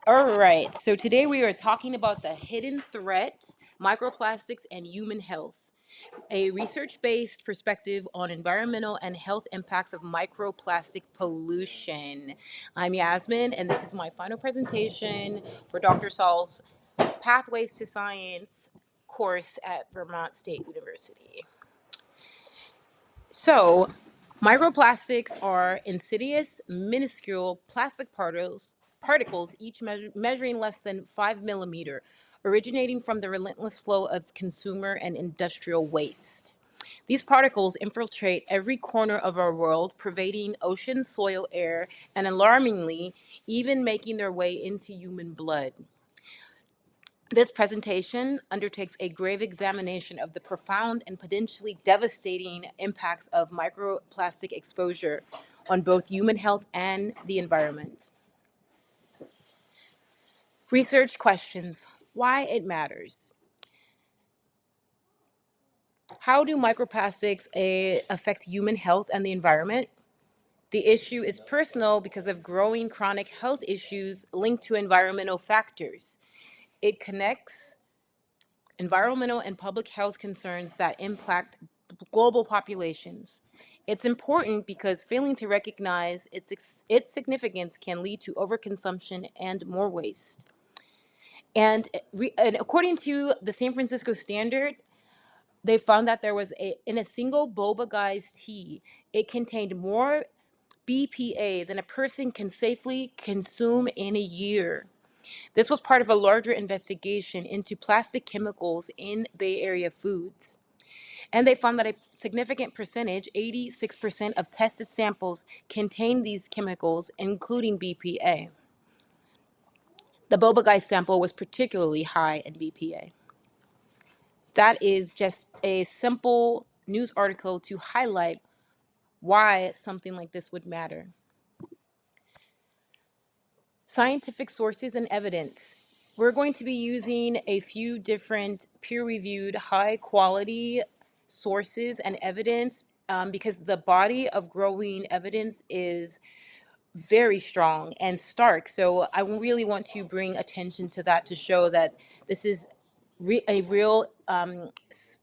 All right, so today we are talking about the hidden threat, microplastics, and human health, a research based perspective on environmental and health impacts of microplastic pollution. I'm Yasmin, and this is my final presentation for Dr. Saul's Pathways to Science course at Vermont State University. So, microplastics are insidious, minuscule plastic particles each measuring less than 5 millimeter, originating from the relentless flow of consumer and industrial waste. These particles infiltrate every corner of our world, pervading ocean, soil, air, and alarmingly, even making their way into human blood. This presentation undertakes a grave examination of the profound and potentially devastating impacts of microplastic exposure on both human health and the environment. Research questions: why it matters. How do microplastics affect human health and the environment? The issue is personal because of growing chronic health issues linked to environmental factors. It connects environmental and public health concerns that impact global populations. It's important because failing to recognize its significance can lead to overconsumption and more waste. And according to the San Francisco Standard, they found that there was in a single boba guy's tea, it contained more BPA than a person can safely consume in a year. This was part of a larger investigation into plastic chemicals in Bay Area foods. And they found that a significant percentage, 86% of tested samples, contained these chemicals, including BPA. The boba guy sample was particularly high in BPA. That is just a simple news article to highlight why something like this would matter. Scientific sources and evidence. We're going to be using a few different peer-reviewed, high-quality sources and evidence because the body of growing evidence is very strong and stark. So I really want to bring attention to that to show that this is a real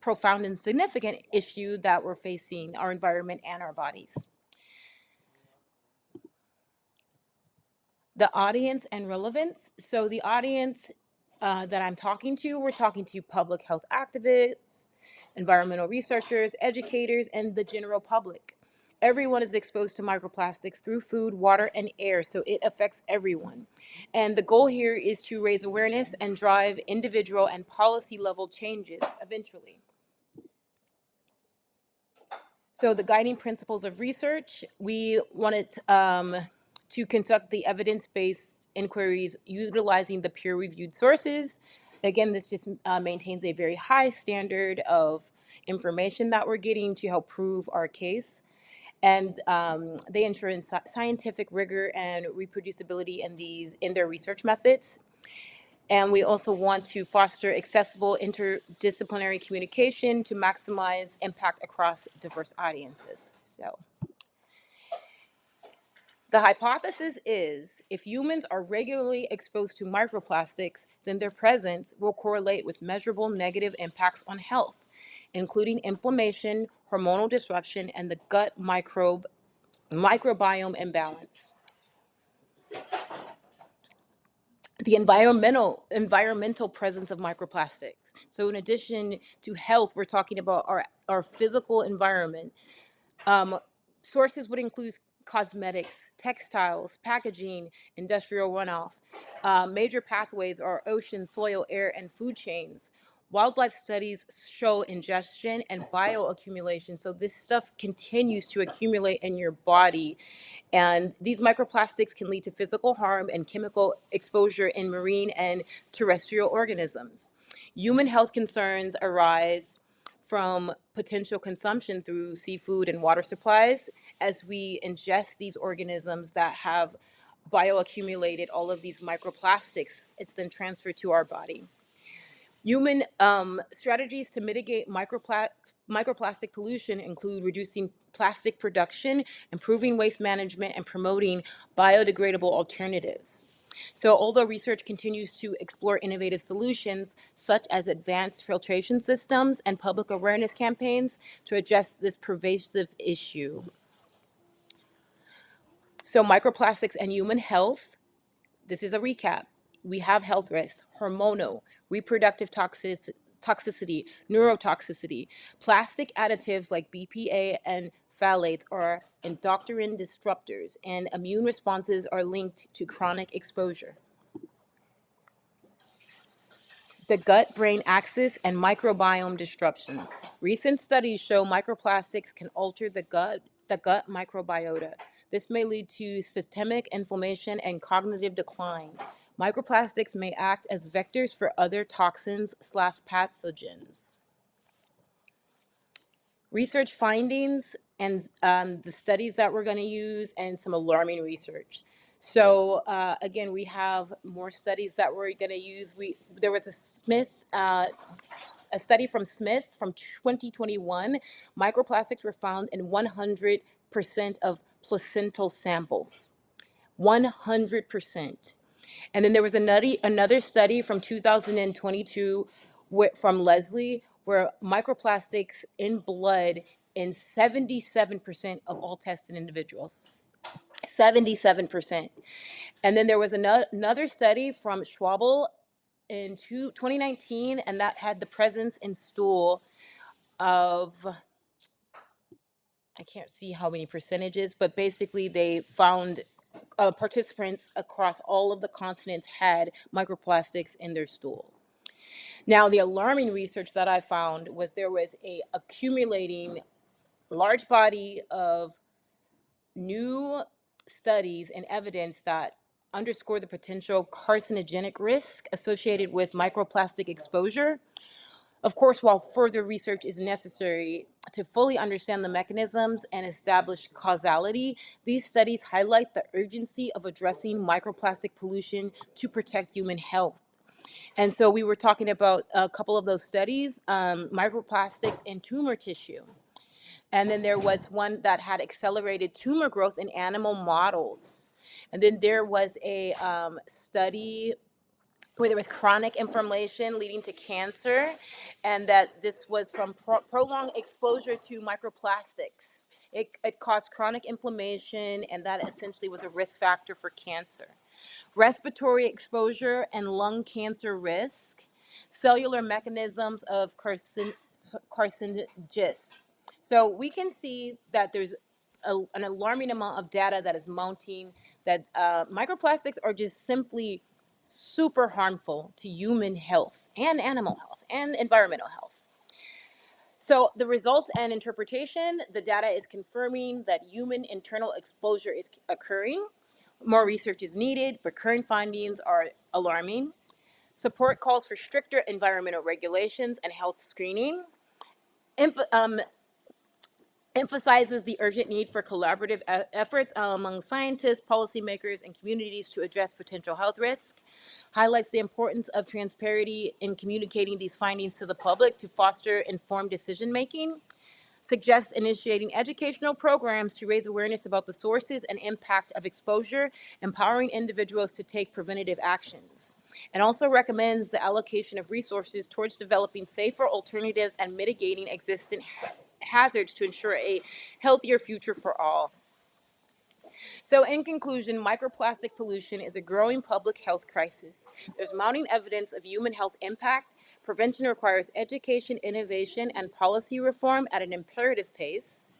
profound and significant issue that we're facing, our environment and our bodies. The audience and relevance. So the audience that I'm talking to, we're talking to public health activists, environmental researchers, educators, and the general public. Everyone is exposed to microplastics through food, water, and air, so it affects everyone. And the goal here is to raise awareness and drive individual and policy level changes eventually. So the guiding principles of research, we wanted to conduct the evidence-based inquiries utilizing the peer-reviewed sources. Again, this just maintains a very high standard of information that we're getting to help prove our case. And they ensure scientific rigor and reproducibility in their research methods. And we also want to foster accessible interdisciplinary communication to maximize impact across diverse audiences. So the hypothesis is if humans are regularly exposed to microplastics, then their presence will correlate with measurable negative impacts on health, including inflammation, hormonal disruption, and the gut microbiome imbalance. The environmental presence of microplastics. So in addition to health, we're talking about our physical environment. Sources would include cosmetics, textiles, packaging, industrial runoff. Major pathways are ocean, soil, air, and food chains. Wildlife studies show ingestion and bioaccumulation. So this stuff continues to accumulate in your body. And these microplastics can lead to physical harm and chemical exposure in marine and terrestrial organisms. Human health concerns arise from potential consumption through seafood and water supplies as we ingest these organisms that have bioaccumulated all of these microplastics. It's then transferred to our body. Human strategies to mitigate microplastic pollution include reducing plastic production, improving waste management, and promoting biodegradable alternatives. So although research continues to explore innovative solutions such as advanced filtration systems and public awareness campaigns to address this pervasive issue. So microplastics and human health, this is a recap. We have health risks, hormonal, reproductive toxicity, neurotoxicity. Plastic additives like BPA and phthalates are endocrine disruptors, and immune responses are linked to chronic exposure. The gut-brain axis and microbiome disruption. Recent studies show microplastics can alter the gut microbiota. This may lead to systemic inflammation and cognitive decline. Microplastics may act as vectors for other toxins/pathogens. Research findings and the studies that we're going to use, and some alarming research. So again, we have more studies that we're going to use. There was a study from Smith from 2021. Microplastics were found in 100% of placental samples. 100%. And then there was another study from 2022 from Leslie, where microplastics in blood in 77% of all tested individuals. 77%. And then there was another study from Schwabel in 2019, and that had the presence in stool of, I can't see how many percentages, but basically they found participants across all of the continents had microplastics in their stool. Now, the alarming research that I found was there was a accumulating large body of new studies and evidence that underscore the potential carcinogenic risk associated with microplastic exposure. Of course, while further research is necessary to fully understand the mechanisms and establish causality, these studies highlight the urgency of addressing microplastic pollution to protect human health. And so we were talking about a couple of those studies, microplastics in tumor tissue. And then there was one that had accelerated tumor growth in animal models. And then there was a study where there was chronic inflammation leading to cancer, and that this was from prolonged exposure to microplastics. It caused chronic inflammation, and that essentially was a risk factor for cancer. Respiratory exposure and lung cancer risk, cellular mechanisms of carcinogens. So we can see that there's an alarming amount of data that is mounting that microplastics are just simply super harmful to human health and animal health and environmental health. So the results and interpretation, the data is confirming that human internal exposure is occurring. More research is needed, but current findings are alarming. Support calls for stricter environmental regulations and health screening. Emphasizes the urgent need for collaborative efforts among scientists, policymakers, and communities to address potential health risks. Highlights the importance of transparency in communicating these findings to the public to foster informed decision making. Suggests initiating educational programs to raise awareness about the sources and impact of exposure, empowering individuals to take preventative actions. And also recommends the allocation of resources towards developing safer alternatives and mitigating existing hazards to ensure a healthier future for all. So in conclusion, microplastic pollution is a growing public health crisis. There's mounting evidence of human health impact. Prevention requires education, innovation, and policy reform at an imperative pace.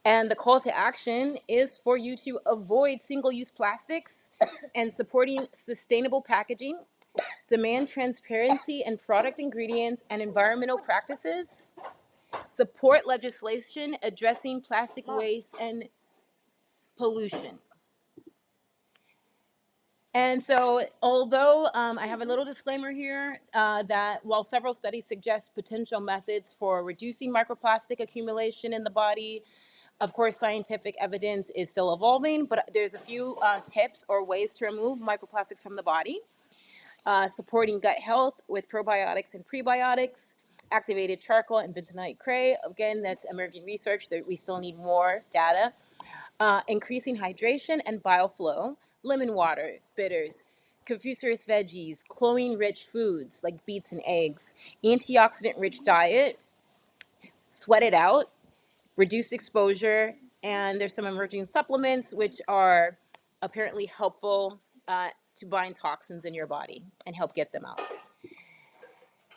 And the call to action is for you to avoid single-use plastics and supporting sustainable packaging, demand transparency in product ingredients and environmental practices, support legislation addressing plastic waste and pollution. And so, although I have a little disclaimer here that while several studies suggest potential methods for reducing microplastic accumulation in the body, of course, scientific evidence is still evolving, but there's a few tips or ways to remove microplastics from the body. Supporting gut health with probiotics and prebiotics, activated charcoal and bentonite clay. Again, that's emerging research that we still need more data. Increasing hydration and bile flow, lemon water, bitters, confusorious veggies, chlorine-rich foods like beets and eggs, antioxidant-rich diet, sweat it out, reduce exposure, and there's some emerging supplements which are apparently helpful to bind toxins in your body and help get them out.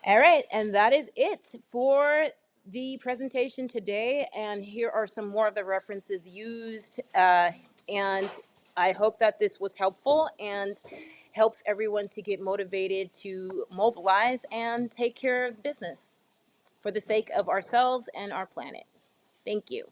All right, and that is it for the presentation today. And here are some more of the references used. And I hope that this was helpful and helps everyone to get motivated to mobilize and take care of business for the sake of ourselves and our planet. Thank you.